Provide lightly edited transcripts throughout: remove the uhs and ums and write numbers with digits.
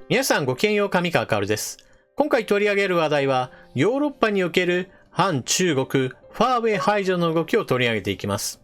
皆さんごきげんよう、上川かおるです。今回取り上げる話題は、ヨーロッパにおける反中国、ファーウェイ排除の動きを取り上げていきます。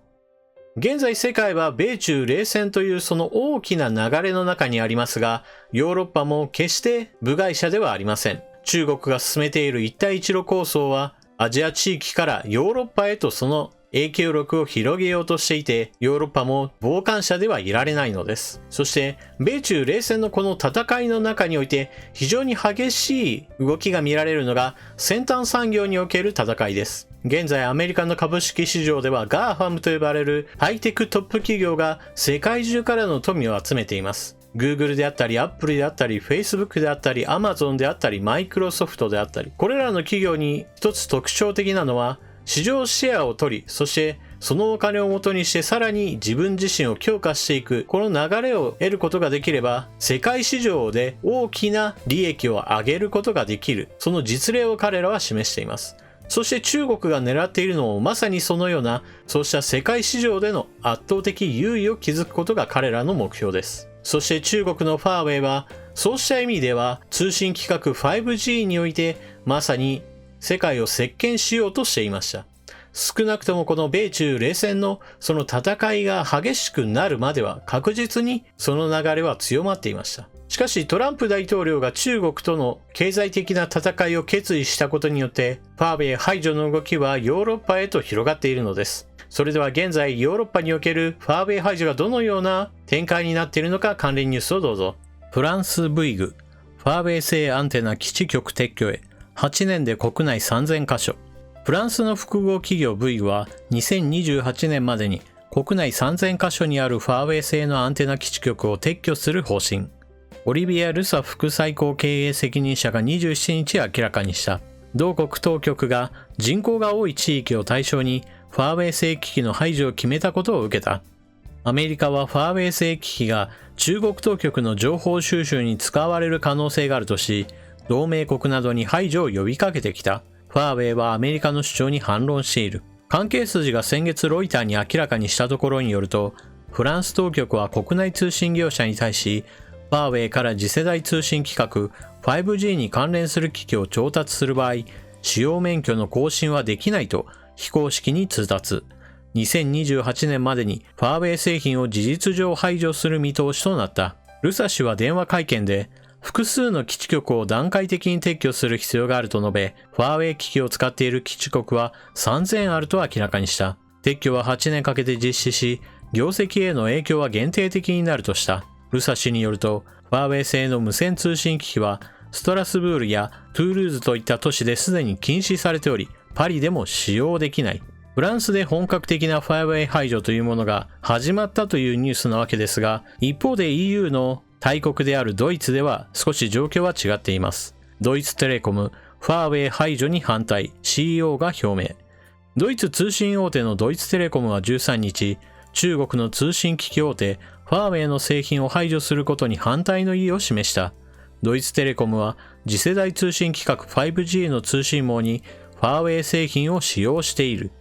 現在世界は米中冷戦というその大きな流れの中にありますが、ヨーロッパも決して部外者ではありません。中国が進めている一帯一路構想は、アジア地域からヨーロッパへとその影響力を広げようとしていて、ヨーロッパも傍観者ではいられないのです。そして、米中冷戦のこの戦いの中において、非常に激しい動きが見られるのが先端産業における戦いです。現在アメリカの株式市場では GAFAM と呼ばれるハイテクトップ企業が世界中からの富を集めています。Google であったり、Apple であったり、Facebook であったり、Amazon であったり、Microsoft であったり、これらの企業に一つ特徴的なのは、市場シェアを取り、そしてそのお金を元にしてさらに自分自身を強化していく、この流れを得ることができれば、世界市場で大きな利益を上げることができる、その実例を彼らは示しています。そして中国が狙っているのもまさにそのような、そうした世界市場での圧倒的優位を築くことが彼らの目標です。そして中国のファーウェイは、そうした意味では通信規格 5G においてまさに世界を席巻しようとしていました。少なくともこの米中冷戦のその戦いが激しくなるまでは確実にその流れは強まっていました。しかしトランプ大統領が中国との経済的な戦いを決意したことによってファーウェイ排除の動きはヨーロッパへと広がっているのです。それでは現在ヨーロッパにおけるファーウェイ排除がどのような展開になっているのか関連ニュースをどうぞ。フランスブイグ、ファーウェイ製アンテナ基地局撤去へ、8年で国内3000カ所。フランスの複合企業ブイグは2028年までに国内3000カ所にあるファーウェイ製のアンテナ基地局を撤去する方針。オリビア・ルサ副最高経営責任者が27日明らかにした。同国当局が人口が多い地域を対象にファーウェイ製機器の排除を決めたことを受けた。アメリカはファーウェイ製機器が中国当局の情報収集に使われる可能性があるとし、同盟国などに排除を呼びかけてきた。ファーウェイはアメリカの主張に反論している。関係筋が先月ロイターに明らかにしたところによると、フランス当局は国内通信業者に対し、ファーウェイから次世代通信規格 5G に関連する機器を調達する場合、使用免許の更新はできないと非公式に通達。2028年までにファーウェイ製品を事実上排除する見通しとなった。ルサ氏は電話会見で、複数の基地局を段階的に撤去する必要があると述べ、ファーウェイ機器を使っている基地局は3000あると明らかにした。撤去は8年かけて実施し、業績への影響は限定的になるとした。ルサ氏によると、ファーウェイ製の無線通信機器は、ストラスブールやトゥールーズといった都市ですでに禁止されており、パリでも使用できない。フランスで本格的なファーウェイ排除というものが始まったというニュースなわけですが、一方で EU の大国であるドイツでは少し状況は違っています。ドイツテレコム、ファーウェイ排除に反対、CEO が表明。ドイツ通信大手のドイツテレコムは13日、中国の通信機器大手、ファーウェイの製品を排除することに反対の意を示した。ドイツテレコムは次世代通信規格 5G の通信網にファーウェイ製品を使用している。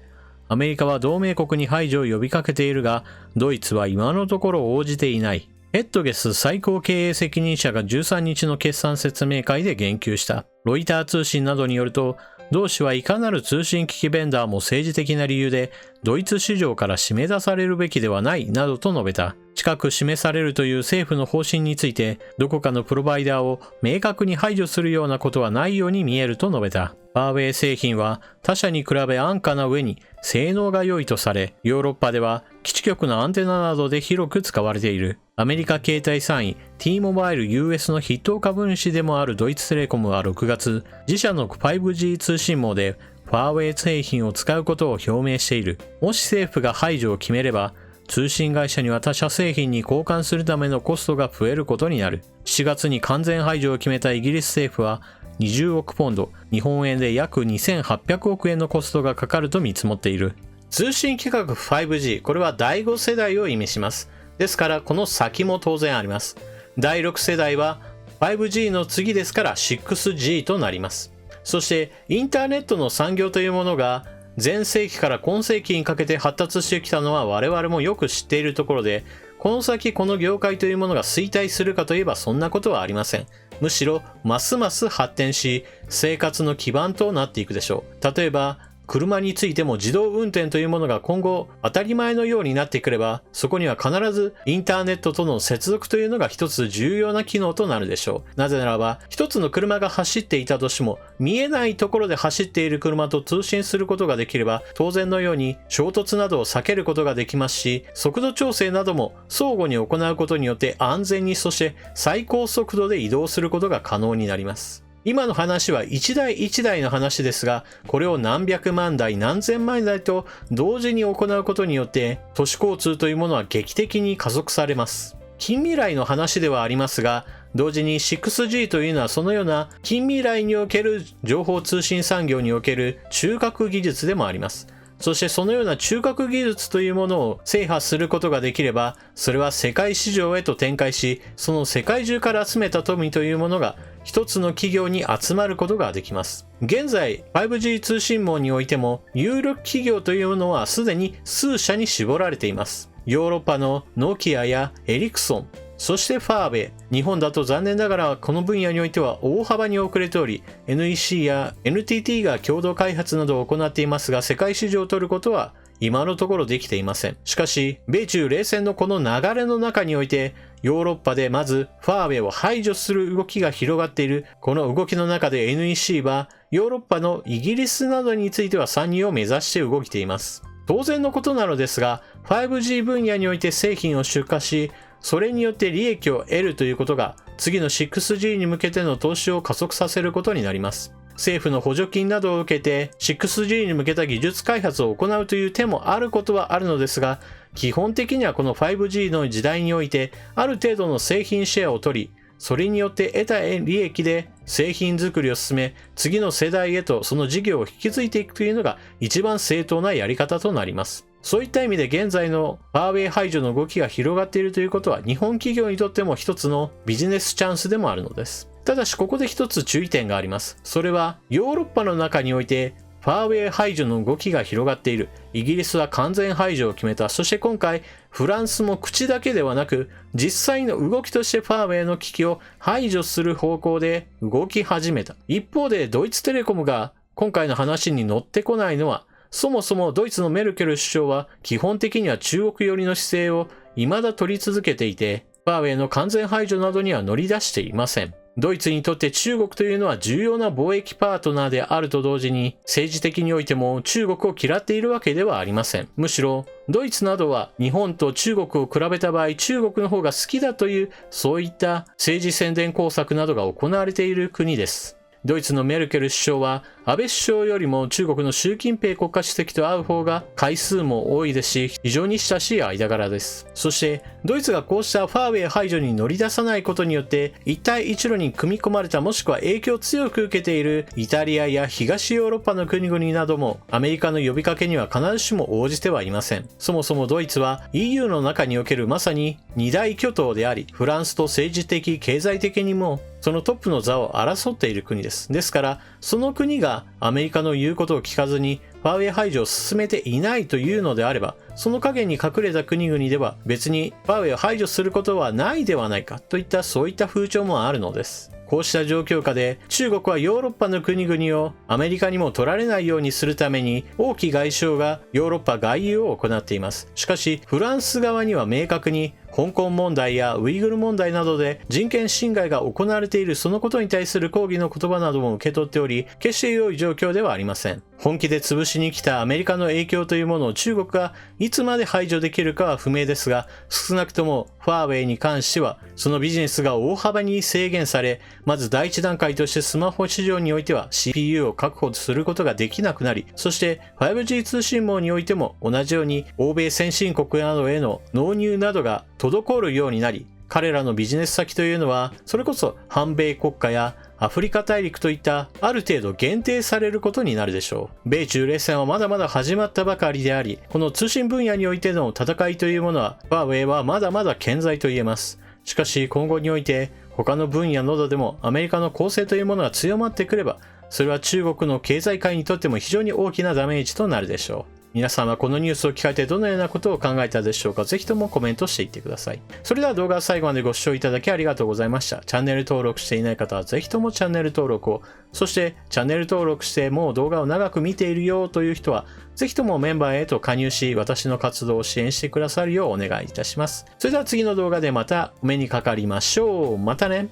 アメリカは同盟国に排除を呼びかけているが、ドイツは今のところ応じていない。ヘッドゲス最高経営責任者が13日の決算説明会で言及した。ロイター通信などによると、同氏はいかなる通信機器ベンダーも政治的な理由でドイツ市場から締め出されるべきではないなどと述べた。近く示されるという政府の方針について、どこかのプロバイダーを明確に排除するようなことはないように見えると述べた。ファーウェイ製品は他社に比べ安価な上に性能が良いとされ、ヨーロッパでは基地局のアンテナなどで広く使われている。アメリカ携帯3位 T モバイル US の筆頭株主でもあるドイツテレコムは6月、自社の 5G 通信網でファーウェイ製品を使うことを表明している。もし政府が排除を決めれば、通信会社には他社製品に交換するためのコストが増えることになる。7月に完全排除を決めたイギリス政府は、20億ポンド、日本円で約2800億円のコストがかかると見積もっている。通信規格 5G、これは第5世代を意味します。ですからこの先も当然あります。第6世代は 5G の次ですから 6G となります。そしてインターネットの産業というものが前世紀から今世紀にかけて発達してきたのは我々もよく知っているところで、この先この業界というものが衰退するかといえばそんなことはありません。むしろますます発展し、生活の基盤となっていくでしょう。例えば車についても自動運転というものが今後当たり前のようになってくれば、そこには必ずインターネットとの接続というのが一つ重要な機能となるでしょう。なぜならば、一つの車が走っていたとしても、見えないところで走っている車と通信することができれば、当然のように衝突などを避けることができますし、速度調整なども相互に行うことによって安全に、そして最高速度で移動することが可能になります。今の話は一台一台の話ですが、これを何百万台何千万台と同時に行うことによって都市交通というものは劇的に加速されます。近未来の話ではありますが、同時に 6G というのはそのような近未来における情報通信産業における中核技術でもあります。そしてそのような中核技術というものを制覇することができれば、それは世界市場へと展開し、その世界中から集めた富というものが一つの企業に集まることができます。現在 5G 通信網においても有力企業というものはすでに数社に絞られています。ヨーロッパのノキアやエリクソン、そしてファーウェイ、日本だと残念ながらこの分野においては大幅に遅れており、NEC や NTT が共同開発などを行っていますが、世界市場を取ることは今のところできていません。しかし、米中冷戦のこの流れの中において、ヨーロッパでまずファーウェイを排除する動きが広がっている。この動きの中で NEC はヨーロッパのイギリスなどについては参入を目指して動いています。当然のことなのですが、5G 分野において製品を出荷し、それによって利益を得るということが、次の 6G に向けての投資を加速させることになります。政府の補助金などを受けて 6G に向けた技術開発を行うという手もあることはあるのですが、基本的にはこの 5G の時代においてある程度の製品シェアを取り、それによって得た利益で製品作りを進め、次の世代へとその事業を引き継いでいくというのが一番正当なやり方となります。そういった意味で現在のファーウェイ排除の動きが広がっているということは、日本企業にとっても一つのビジネスチャンスでもあるのです。ただしここで一つ注意点があります。それはヨーロッパの中においてファーウェイ排除の動きが広がっている。イギリスは完全排除を決めた。そして今回フランスも口だけではなく実際の動きとしてファーウェイの機器を排除する方向で動き始めた。一方でドイツテレコムが今回の話に乗ってこないのは、そもそもドイツのメルケル首相は基本的には中国寄りの姿勢を未だ取り続けていて、ファーウェイの完全排除などには乗り出していません。ドイツにとって中国というのは重要な貿易パートナーであると同時に、政治的においても中国を嫌っているわけではありません。むしろドイツなどは日本と中国を比べた場合、中国の方が好きだという、そういった政治宣伝工作などが行われている国です。ドイツのメルケル首相は安倍首相よりも中国の習近平国家主席と会う方が回数も多いですし、非常に親しい間柄です。そしてドイツがこうしたファーウェイ排除に乗り出さないことによって、一帯一路に組み込まれた、もしくは影響を強く受けているイタリアや東ヨーロッパの国々などもアメリカの呼びかけには必ずしも応じてはいません。そもそもドイツは EU の中におけるまさに二大巨頭であり、フランスと政治的経済的にもそのトップの座を争っている国です。ですから、その国がアメリカの言うことを聞かずにファーウェイ排除を進めていないというのであれば、その陰に隠れた国々では別にファーウェイを排除することはないではないかといったそういった風潮もあるのです。こうした状況下で中国はヨーロッパの国々をアメリカにも取られないようにするために王毅外相がヨーロッパ外遊を行っています。しかしフランス側には明確に香港問題やウイグル問題などで人権侵害が行われている、そのことに対する抗議の言葉なども受け取っており、決して良い状況ではありません。本気で潰しに来たアメリカの影響というものを中国がいつまで排除できるかは不明ですが、少なくともファーウェイに関してはそのビジネスが大幅に制限され、まず第一段階としてスマホ市場においては CPU を確保することができなくなり、そして 5G 通信網においても同じように欧米先進国などへの納入などが滞るようになり、彼らのビジネス先というのはそれこそ反米国家やアフリカ大陸といったある程度限定されることになるでしょう。米中冷戦はまだまだ始まったばかりであり、この通信分野においての戦いというものはファーウェイはまだまだ健在と言えます。しかし今後において他の分野などでもアメリカの攻勢というものが強まってくれば、それは中国の経済界にとっても非常に大きなダメージとなるでしょう。皆さんはこのニュースを聞かれてどのようなことを考えたでしょうか。ぜひともコメントしていってください。それでは動画を最後までご視聴いただきありがとうございました。チャンネル登録していない方はぜひともチャンネル登録を、そしてチャンネル登録してもう動画を長く見ているよという人は、ぜひともメンバーへと加入し、私の活動を支援してくださるようお願いいたします。それでは次の動画でまたお目にかかりましょう。またね。